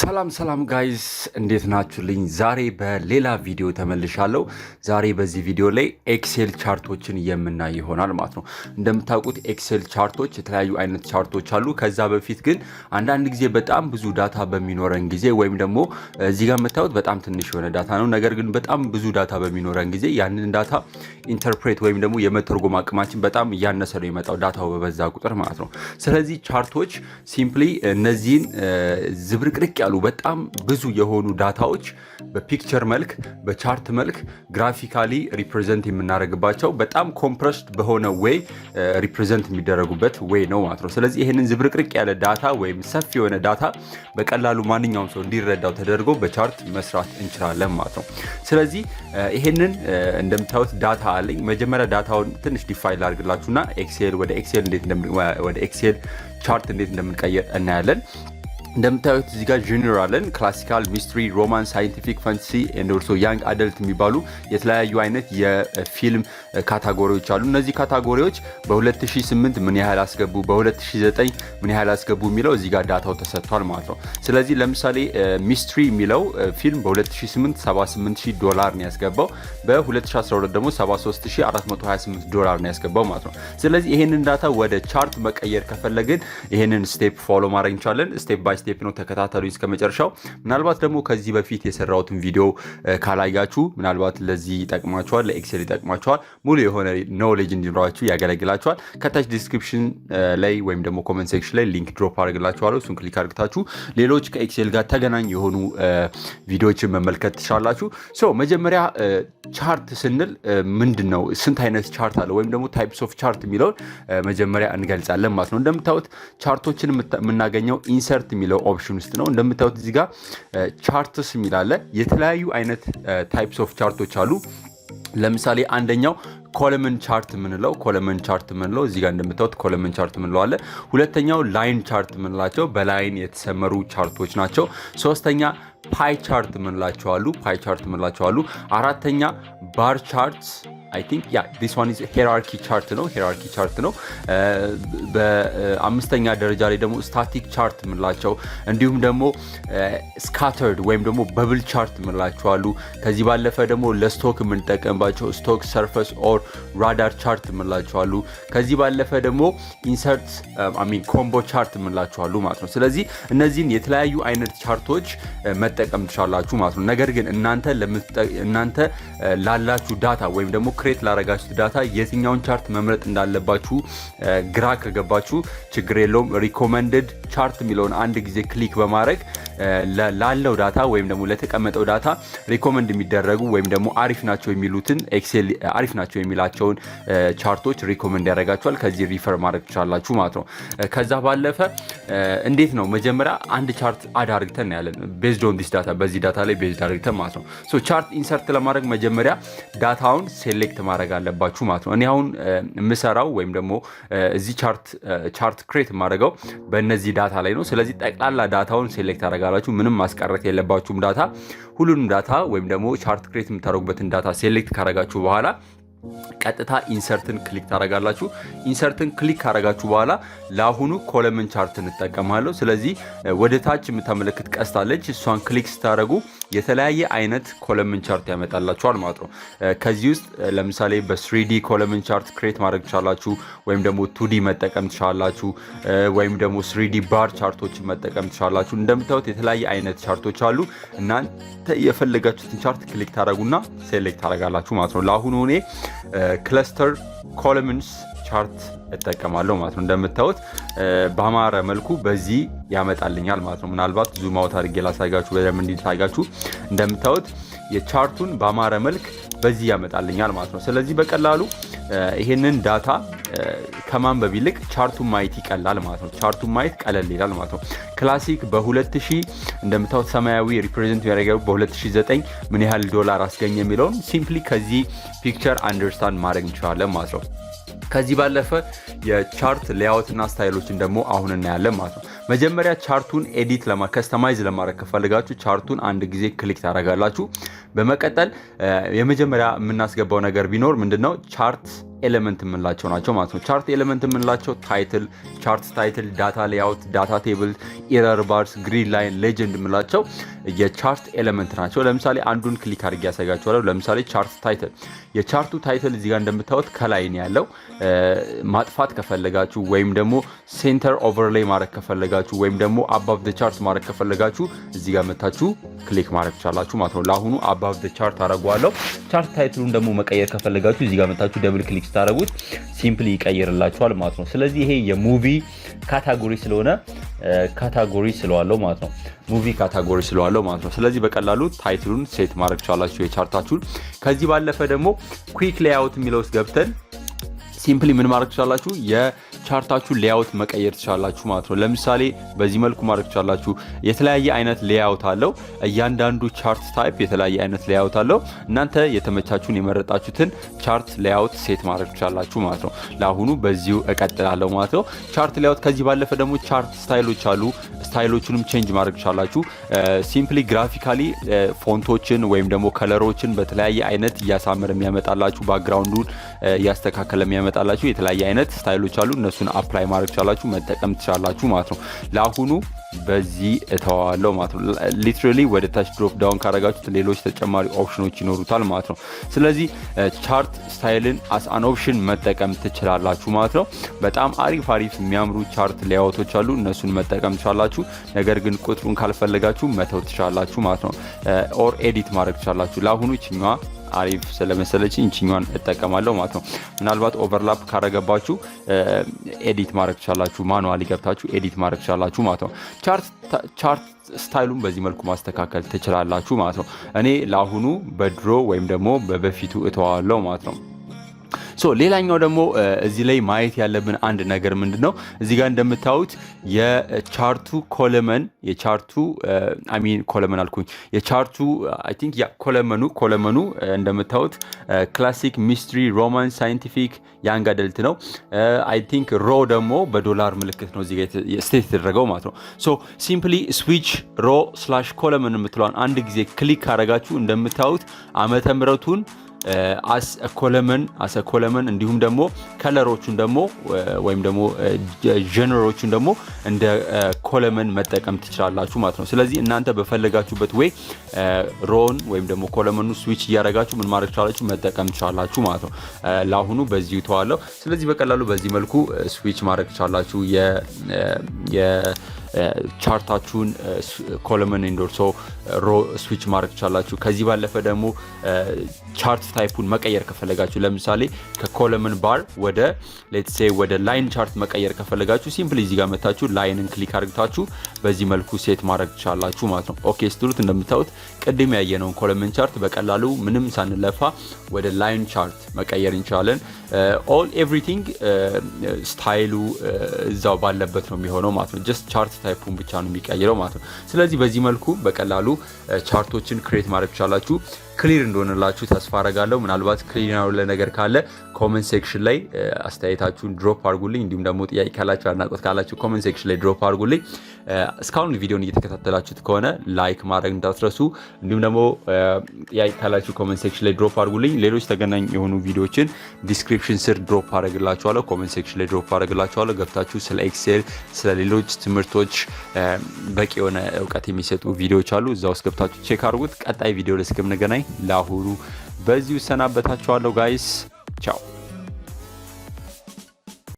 ሰላም ጋይስ እንዴት ናችሁልኝ? ዛሬ በሌላ ቪዲዮ ተመልሻለሁ። ዛሬ በዚህ ቪዲዮ ላይ ኤክሴል ቻርቶችን የምናይ ይሆናል ማለት ነው። እንደምታውቁት ኤክሴል ቻርቶች የተለያዩ አይነት ቻርቶች አሉ። ከዛ በፊት ግን አንዳንድ ጊዜ በጣም ብዙ ዳታ በሚኖረን ጊዜ ወይም ደግሞ እዚህ ጋር የምታዩት በጣም ትንሽ የሆነ ዳታ ነው። ነገር ግን በጣም ብዙ ዳታ በሚኖረን ጊዜ ያንን ዳታ ኢንተርፕሬት ወይም ደግሞ የመተርጎም አቅማችን በጣም እያነሰ ነው የመጣው ዳታው በበዛ ቁጥር ማለት ነው። ስለዚህ ቻርቶች ሲምፕሊ እነዚህን ዝብርቅርቅ ያሉ በጣም ብዙ የሆኑ ዳታዎች በፒክቸር መልክ በቻርት መልክ ግራፊካሊ ሪፕሬዘንት የምናደርግባቸው በጣም ኮምፕረስድ በሆነ ዌይ ሪፕሬዘንት የሚደረጉበት ዌይ ነው ማለት ነው። ስለዚህ ይሄንን ዝብርቅርቅ ያለ ዳታ ወይም ሰፊ የሆነ ዳታ በቀላሉ ማንኛውም ሰው እንዲረዳው ተደርጎ በቻርት መስራት እንችላለን ማለት ነው። ስለዚህ ይሄንን እንደምታዩት ዳታ አለኝ። መጀመሪያ ዳታውን ትንሽ ዲፋይን ላድርግላችሁና ወደ ኤክሴል ቻርት እንዴት እንደምንቀይር እናያለን። እንደምታዩት እዚህ ጋር ጀነራልን ክላሲካል ሚስትሪ ሮማን ሳይንቲፊክ ፋንታሲ ኤንድ ኦልሶ ያንግ አደልት የሚባሉ የተለያዩ አይነት የፊልም ካታጎሪዎች አሉ። እነዚህ ካታጎሪዎች በ2008 ምን ያህል አስገቡ፣ በ2009 ምን ያህል አስገቡ የሚለው እዚህ ጋር ዳታው ተሰጥቷል ማለት ነው። ስለዚህ ለምሳሌ ሚስትሪ የሚለው ፊልም በ2008 $78,000 ነው ያስገባው፣ በ2012 ደግሞ $73,428 ነው ያስገባው ማለት ነው። ስለዚህ ይሄንን ዳታ ወደ ቻርት መቀየር ከፈለግን ይሄንን ስቴፕ ፎሎ ማድረግ እንችላለን። ስቴፕ ባይ ስቴፕ ነው፣ ተከታተሉኝ እስከ መጨረሻው። ምናልባት ደግሞ ከዚህ በፊት የሰራሁትን ቪዲዮ ካላያችሁ ምናልባት ለዚህ ይጠቅማችኋል፣ ለኤክሴል ይጠቅማችኋል፣ ሙሉ የሆነ ኖሌጅ እንዲኖራችሁ ያገለግላችኋል። ከታች ዲስክሪፕሽን ላይ ወይም ደግሞ ኮሜንት ሴክሽን ላይ ሊንክ ድሮፕ አድርግላችኋለሁ። እሱን ክሊክ አድርጋችሁ ሌሎች ከኤክሴል ጋር ተገናኝ የሆኑ ቪዲዮዎችን መመልከት ትችላላችሁ። መጀመሪያ ቻርት ስንል ምንድነው፣ ስንት አይነት ቻርት አለ ወይም ደግሞ ታይፕስ ኦፍ ቻርት የሚለውን መጀመሪያ እንገልጻለን ማለት ነው። እንደምታዩት ቻርቶችን የምናገኘው ኢንሰርት የሚለው ኦፕሽን ውስጥ ነው። እንደምታዩት እዚህ ጋር ቻርትስ የሚል አለ። የተለያዩ አይነት ታይፕስ ኦፍ ቻርቶች አሉ። ለምሳሌ አንደኛው ኮለመን ቻርት የምንለው እዚህ ጋር እንደምታዩት ኮለመን ቻርት የምንለው አለ። ሁለተኛው ላይን ቻርት የምንላቸው በላይን የተሰመሩ ቻርቶች ናቸው። ሶስተኛ ፓይ ቻርት የምንላቸው አሉ። አራተኛ ባር ቻርት I think this one is hierarchy chart ነው። በአምስተኛ ደረጃ ላይ ደግሞ ስታቲክ ቻርት የምንላቸው እንዲሁም ደግሞ ስካተርድ ወይም ደግሞ በብል ቻርት የምንላቸው አሉ። ከዚህ ባለፈ ደግሞ ለስቶክ የምንጠቀምባቸው ስቶክ ሰርፈስ ኦር ራዳር ቻርት የምንላቸው አሉ። ከዚህ ባለፈ ደግሞ ኢንሰርት ኮምቦ ቻርት የምንላቸው አሉ ማለት ነው። ስለዚህ እነዚህን የተለያዩ አይነት ቻርቶች መጠቀም ትችላላችሁ ማለት ነው። ነገር ግን እናንተ ላላችሁ ዳታ ወይም ደግሞ ክሬት ላረጋችሁት ዳታ የትኛውን ቻርት መምረጥ እንዳለባችሁ ግራ ከገባችሁ ችግር የለውም። ሪኮመንድድ ቻርት የሚለውን አንድ ጊዜ ክሊክ በማድረግ ላለው ዳታ ወይም ደግሞ ለተቀመጠው ዳታ ሪኮመንድ የሚደረጉ ወይም ደግሞ አሪፍ ናቸው የሚሉትን ኤክሴል አሪፍ ናቸው የሚላቸውን ቻርቶች ሪኮመንድ ያደርጋችኋል። ከዚህ ሪፈር ማድረግ ትችላላችሁ ማለት ነው። ከዛ ባለፈ እንዴት ነው መጀመሪያ አንድ ቻርት አድ አድርገን ያለን ቤዝድ ኦን ዲስ ዳታ በዚህ ዳታ ላይ ቤዝድ አድርገን ማለት ነው። ቻርት ኢንሰርት ለማድረግ መጀመሪያ ዳታውን ሴሌክት ማድረግ አለባችሁ ማለት ነው። እኔ አሁን የምሰራው ወይም ደግሞ እዚህ ቻርት ክሬት ማድረገው በእነዚህ ዳታ ላይ ነው። ስለዚህ ጠቅላላ ዳታውን ሴሌክት አደርጋላችሁ። ምንም ማስቀረት የለባችሁም ዳታ። ሁሉንም ዳታ ወይም ደግሞ ቻርት ክሬት የምታደርጉበትን ዳታ ሴሌክት ካደረጋችሁ በኋላ ቀጥታ ኢንሰርትን ክሊክ ታደርጋላችሁ። ኢንሰርትን ክሊክ ካደረጋችሁ በኋላ ለአሁኑ ኮለመን ቻርት እንጠቀማለሁ። ስለዚህ ወደ ታች የምታመለክት ቀስታለች። እሷን ክሊክ ስታደርጉ የተለያየ አይነት ኮለመን ቻርት ያመጣላችኋል ማለት ነው። ከዚህ ውስጥ ለምሳሌ በ3D ኮለመን ቻርት ክሬት ማድረግ ትችላላችሁ፣ ወይም ደግሞ 2D መጠቀም ትችላላችሁ፣ ወይም ደግሞ 3D ባር ቻርቶችን መጠቀም ትችላላችሁ። እንደምታዩት የተለያየ አይነት ቻርቶች አሉ። እናንተ የፈለጋችሁትን ቻርት ክሊክ ታደርጉና ሴሌክት ታደርጋላችሁ ማለት ነው። ለአሁኑ እኔ ክለስተር ኮለመንስ ቻርት እጠቀማለሁ ማለት ነው። እንደምታዩት በአማረ መልኩ በዚህ ያመጣልኛል ማለት ነው። ምናልባት ዙም አውት አድርጌ ላሳያችሁ በደንብ እንዲታያችሁ። እንደምታዩት የቻርቱን በአማረ መልክ በዚህ ያመጣልኛል ማለት ነው። ስለዚህ በቀላሉ ይሄንን ዳታ ከማንበብ ይልቅ ቻርቱን ማየት ይቀላል ማለት ነው። ቻርቱን ማየት ቀለል ይላል ማለት ነው። ክላሲክ በ2000 እንደምታዩት ሰማያዊ ሪፕሬዘንት ያደረገው በ2009 ምን ያህል ዶላር አስገኘ የሚለውን ሲምፕሊ ከዚህ ፒክቸር አንደርስታንድ ማድረግ እንችላለን ማለት ነው። ከዚህ ባለፈ የቻርት ሌአውትና ስታይሎችን ደግሞ አሁን እናያለን ማለት ነው። መጀመሪያ ቻርቱን ኤዲት ከስተማይዝ ለማድረግ ከፈልጋችሁ ቻርቱን አንድ ጊዜ ክሊክ ታደርጋላችሁ። በመቀጠል የመጀመሪያ የምናስገባው ነገር ቢኖር ምንድነው ቻርት ኤሌመንት የምንላቸው ናቸው ማለት ነው። ቻርት ኤሌመንት የምንላቸው ታይትል፣ ቻርት ታይትል፣ ዳታ ሌአውት፣ ዳታ ቴብል፣ ኤረር ባርስ፣ ግሪድ ላይን፣ ሌጀንድ የምንላቸው የቻርት ኤሌመንት ናቸው። ለምሳሌ አንዱን ክሊክ አድርጌ ያሳያችኋለሁ። ለምሳሌ ቻርት ታይትል፣ የቻርቱ ታይትል እዚህ ጋር እንደምታዩት ከላይ ነው ያለው። ማጥፋት ከፈለጋችሁ ወይም ደግሞ ሴንተር ኦቨርሌይ ማድረግ ከፈለጋችሁ ወይም ደግሞ አባቭ ዘ ቻርት ማድረግ ከፈለጋችሁ እዚህ ጋር መታችሁ ክሊክ ማድረግ ትችላላችሁ ማለት ነው። ለአሁኑ አባቭ ዘ ቻርት አደርገዋለሁ። ቻርት ታይትሉን ደግሞ መቀየር ከፈለጋችሁ እዚህ ጋር መታችሁ ደብል ክሊክ ስታደርጉት ሲምፕሊ ይቀይርላችኋል ማለት ነው። ስለዚህ ይሄ የሙቪ ካታጎሪ ስለሆነ ካታጎሪ ስለዋለው ማለት ነው። ሙቪ ካታጎሪ ስለዋለው ማለት ነው። ስለዚህ በቀላሉ ታይትሉን ሴት ማድረግ ትችላላችሁ የቻርታችሁን። ከዚህ ባለፈ ደግሞ ኩዊክ ሌአውት የሚለው ውስጥ ገብተን ሲምፕሊ ምን ማድረግ ትችላላችሁ የቻርታችሁ ሌአውት መቀየር ትችላላችሁ ማለት ነው። ለምሳሌ በዚህ መልኩ ማድረግ ትችላላችሁ። የተለያየ አይነት ሌአውት አለው። እያንዳንዱ ቻርት ታይፕ የተለያየ አይነት ሌአውት አለው። እናንተ የተመቻችሁን የመረጣችሁትን ቻርት ሌአውት ሴት ማድረግ ትችላላችሁ ማለት ነው። ለአሁኑ በዚሁ እቀጥላለሁ ማለት ነው። ቻርት ሌአውት ከዚህ ባለፈ ደግሞ ቻርት ስታይሎች አሉ። ስታይሎቹንም ቼንጅ ማድረግ ትችላላችሁ። ሲምፕሊ ግራፊካሊ ፎንቶችን ወይም ደግሞ ከለሮችን በተለያየ አይነት እያሳመረ የሚያመጣላችሁ ባክግራውንዱን እያስተካከለ የሚያመጣላችሁ የተለያየ አይነት ስታይሎች አሉ። እነሱን አፕላይ ማድረግ ትችላላችሁ መጠቀም ትችላላችሁ ማለት ነው። ለአሁኑ በዚህ እተዋለሁ ማለት ነው። ሊትራሊ ወደ ታች ድሮፕ ዳውን ካረጋችሁት ሌሎች ተጨማሪ ኦፕሽኖች ይኖሩታል ማለት ነው። ስለዚህ ቻርት ስታይልን አስ አን ኦፕሽን መጠቀም ትችላላችሁ ማለት ነው። በጣም አሪፍ የሚያምሩ ቻርት ሌአውቶች አሉ። እነሱን መጠቀም ትችላላችሁ። ነገር ግን ቁጥሩን ካልፈለጋችሁ መተው ትችላላችሁ ማለት ነው። ኦር ኤዲት ማድረግ ትችላላችሁ። ለአሁኑ ይችኛዋ አሪፍ ስለመሰለችኝ እቺኛዋን እጠቀማለሁ ማለት ነው። ምናልባት ኦቨርላፕ ካረገባችሁ ኤዲት ማድረግ ትችላላችሁ። ማኑዋሊ ገብታችሁ ኤዲት ማድረግ ትችላላችሁ ማለት ነው። ቻርት ስታይሉን በዚህ መልኩ ማስተካከል ትችላላችሁ ማለት ነው። እኔ ለአሁኑ በድሮ ወይም ደግሞ በበፊቱ እተዋለሁ ማለት ነው። ሌላኛው ደግሞ እዚህ ላይ ማየት ያለብን አንድ ነገር ምንድነው እዚህ ጋር እንደምታዩት የቻርቱ ኮለመን ኮለመን አልኩኝ የቻርቱ አይ ቲንክ ያ ኮለመኑ እንደምታዩት ክላሲክ፣ ሚስትሪ፣ ሮማንስ፣ ሳይንቲፊክ፣ ያንግ አደልት ነው። አይ ቲንክ ሮ ደግሞ በዶላር ምልክት ነው እዚህ ጋር ስቴት የተደረገው ማለት ነው። ሲምፕሊ ስዊች ሮ ስላሽ ኮለመን የምትለዋን አንድ ጊዜ ክሊክ ካረጋችሁ እንደምታዩት ዓመተ ምህረቱን አስ ኮለመን እንዲሁም ደግሞ ከለሮቹን ደግሞ ወይም ደግሞ ጀነሮቹን ደግሞ እንደ ኮለመን መጠቀም ትችላላችሁ ማለት ነው። ስለዚህ እናንተ በፈለጋችሁበት ወይ ሮን ወይም ደግሞ ኮለመኑ ስዊች እያደረጋችሁ ምን ማድረግ ትችላላችሁ መጠቀም ትችላላችሁ ማለት ነው። ለአሁኑ በዚሁ ተዋለሁ። ስለዚህ በቀላሉ በዚህ መልኩ ስዊች ማድረግ ትችላላችሁ ቻርታችሁን ኮለመን ኢንዶርሶ ሮ ስዊች ማድረግ ትችላላችሁ። ከዚህ ባለፈ ደግሞ ቻርት ታይፑን መቀየር ከፈለጋችሁ ለምሳሌ ከኮለመን ባር ወደ ሌትስ ሴይ ወደ ላይን ቻርት መቀየር ከፈለጋችሁ ሲምፕሊ እዚህ ጋር መታችሁ ላይንን ክሊክ አድርጋችሁ በዚህ መልኩ ሴት ማድረግ ትችላላችሁ ማለት ነው። ኦኬ ስትሉት እንደምታዩት ቅድም ያየነውን ኮለመን ቻርት በቀላሉ ምንም ሳንለፋ ወደ ላይን ቻርት መቀየር እንችላለን። ኦል ኤቭሪቲንግ ስታይሉ እዛው ባለበት ነው የሚሆነው ማለት ነው። ጀስት ቻርት ታይፑን ብቻ ነው የሚቀይረው ማለት ነው። ስለዚህ በዚህ መልኩ በቀላሉ ቻርቶችን ክሬት ማድረግ ትችላላችሁ። ክሊር እንደሆነላችሁ ተስፋ አረጋለሁ። ምናልባት ክሊር ያለ ነገር ካለ ኮሜንት ሴክሽን ላይ አስተያየታችሁን ድሮፕ አድርጉልኝ። እንዲሁም ደግሞ ጥያቄ ካላችሁ አድናቆት ካላችሁ ኮሜንት ሴክሽን ላይ ድሮፕ አድርጉልኝ። እስካሁን ቪዲዮን እየተከታተላችሁት ከሆነ ላይክ ማድረግ እንዳትረሱ። እንዲሁም ደግሞ ጥያቄ ካላችሁ ኮሜንት ሴክሽን ላይ ድሮፕ አድርጉልኝ። ሌሎች ተገናኝ የሆኑ ቪዲዮዎችን ዲስክሪፕሽን ስር ድሮፕ አድርግላችኋለሁ፣ ኮሜንት ሴክሽን ላይ ድሮፕ አድርግላችኋለሁ። ገብታችሁ ስለ ኤክሴል ስለ ሌሎች ትምህርቶች በቂ የሆነ እውቀት የሚሰጡ ቪዲዮዎች አሉ። እዛ ውስጥ ገብታችሁ ቼክ አድርጉት። ቀጣይ ቪዲዮ ላይ እስከምንገናኝ ለአሁኑ በዚሁ ሰናበታችኋለሁ ጋይስ ቻው።